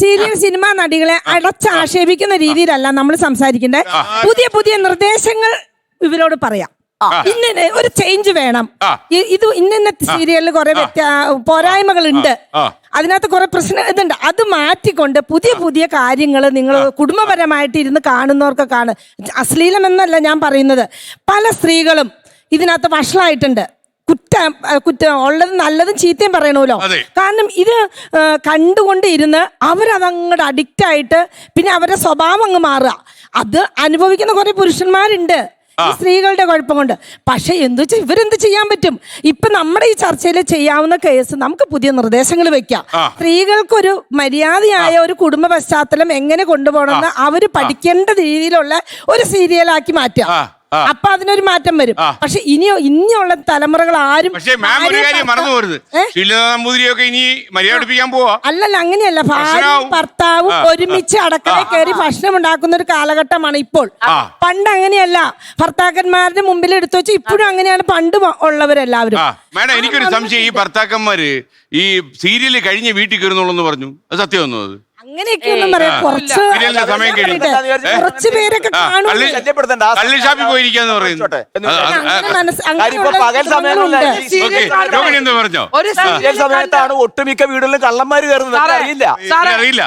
Serial cinema നടികളെ അടച്ചാക്ഷേപിക്കുന്ന രീതിയിലല്ല നമ്മൾ സംസാരിക്കേണ്ടത്. പുതിയ പുതിയ നിർദ്ദേശങ്ങൾ ഇവരോട് പറയാം. ഇന്ന ഒരു ചേഞ്ച് വേണം. ഇത് ഇന്ന സീരിയലിൽ കുറെ പോരായ്മകളുണ്ട്, അതിനകത്ത് കുറെ പ്രശ്നം ഇതുണ്ട്. അത് മാറ്റിക്കൊണ്ട് പുതിയ പുതിയ കാര്യങ്ങൾ നിങ്ങൾ കുടുംബപരമായിട്ട് ഇരുന്ന് കാണുന്നവർക്ക് അശ്ലീലം എന്നല്ല ഞാൻ പറയുന്നത്. പല സ്ത്രീകളും ഇതിനകത്ത് വഷളായിട്ടുണ്ട്. കുറ്റം ഉള്ളത് നല്ലതും ചീത്തയും പറയണമല്ലോ. കാരണം ഇത് കണ്ടുകൊണ്ട് ഇരുന്ന് അവരതങ്ങോട്ട് അഡിക്റ്റ് ആയിട്ട് പിന്നെ അവരുടെ സ്വഭാവം അങ്ങ് മാറുക. അത് അനുഭവിക്കുന്ന കുറെ പുരുഷന്മാരുണ്ട് ഈ സ്ത്രീകളുടെ കുഴപ്പം കൊണ്ട്. പക്ഷെ ഇവരെന്ത് ചെയ്യാൻ പറ്റും? ഇപ്പൊ നമ്മുടെ ഈ ചർച്ചയിൽ ചെയ്യാവുന്ന കേസ് നമുക്ക് പുതിയ നിർദ്ദേശങ്ങൾ വെക്കാം. സ്ത്രീകൾക്കൊരു മര്യാദയായ ഒരു കുടുംബ പശ്ചാത്തലം എങ്ങനെ കൊണ്ടുപോകണമെന്ന് അവര് പഠിക്കേണ്ട രീതിയിലുള്ള ഒരു സീരിയലാക്കി മാറ്റാം. അപ്പൊ അതിനൊരു മാറ്റം വരും. പക്ഷെ ഇനിയുള്ള തലമുറകൾ ആരും അല്ലല്ല, അങ്ങനെയല്ല. ഭാര്യയും ഭർത്താവും ഒരുമിച്ച് അടുക്കളയിൽ കയറി ഭക്ഷണം ഉണ്ടാക്കുന്ന ഒരു കാലഘട്ടമാണ് ഇപ്പോൾ. പണ്ട് അങ്ങനെയല്ല. ഭർത്താക്കന്മാരുടെ മുമ്പിൽ എടുത്തു വെച്ച് ഇപ്പോഴും അങ്ങനെയാണ് പണ്ട് ഉള്ളവരെല്ലാവരും. മേഡം, എനിക്കൊരു സംശയം. ഈ ഭർത്താക്കന്മാര് ഈ സീരിയല് കഴിഞ്ഞ് വീട്ടിൽ കയറുന്നുള്ളൂ പറഞ്ഞു, അത് സത്യമൊന്നും? അത് അങ്ങനെയൊക്കെയൊന്നും പറയാം. കുറച്ച് പേരൊക്കെ കള്ളിഷാപ്പിൽ പോയിരിക്കാന്ന് പറയുന്നു. ഒരു സീരിയൽ സമയത്താണ് ഒട്ടുമിക്ക വീടുകളിലും കള്ളന്മാര് കയറുന്നത്. അറിയില്ല.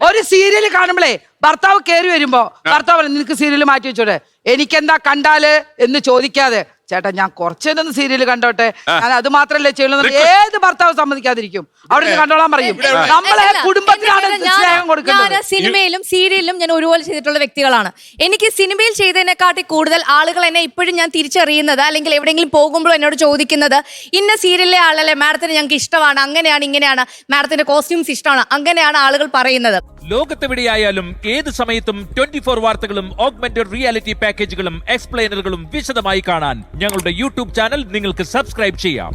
ഒരു സീരിയൽ കാണുമ്പോഴേ ഭർത്താവ് കയറി വരുമ്പോ ഭർത്താവ് നിനക്ക് സീരിയൽ മാറ്റി വെച്ചോടെ, എനിക്കെന്താ കണ്ടാല് എന്ന് ചോദിക്കാതെ, ചേട്ടാ ഞാൻ കുറച്ചൊന്നും സീരിയൽ കണ്ടോട്ടെ, ഞാൻ അത് മാത്രല്ലേ ചെയ്യുള്ളൂ, ഏത് ഭർത്താവ് സമ്മതിക്കാതിരിക്കും? അവിടെ കണ്ടോളാൻ പറയും. നമ്മളെ കുടുംബത്തിലാണ് സ്നേഹം കൊടുക്കുന്നത്. സിനിമയിലും സീരിയലിലും ഞാൻ ഒരുപോലെ ചെയ്തിട്ടുള്ള വ്യക്തികളാണ്. എനിക്ക് സിനിമയിൽ ചെയ്തതിനെക്കാട്ടി കൂടുതൽ ആളുകൾ എന്നെ ഇപ്പോഴും ഞാൻ തിരിച്ചറിയുന്നത്, അല്ലെങ്കിൽ എവിടെയെങ്കിലും പോകുമ്പോഴും എന്നോട് ചോദിക്കുന്നത്, ഇന്ന സീരിയലിലെ ആളല്ലേ മാഡത്തിന് ഞങ്ങൾക്ക് ഇഷ്ടമാണ്, അങ്ങനെയാണ് ഇങ്ങനെയാണ്, മാഡത്തിന്റെ കോസ്റ്റ്യൂംസ് ഇഷ്ടമാണ്, അങ്ങനെയാണ് ആളുകൾ പറയുന്നത്. ലോകത്തെവിടെയായാലും ഏത് സമയത്തും 24 വാർത്തകളും ഓഗ്മെന്റഡ് റിയാലിറ്റി പാക്കേജുകളും എക്സ്പ്ലെയിനറുകളും വിശദമായി കാണാൻ ഞങ്ങളുടെ യൂട്യൂബ് ചാനൽ നിങ്ങൾക്ക് സബ്സ്ക്രൈബ് ചെയ്യാം.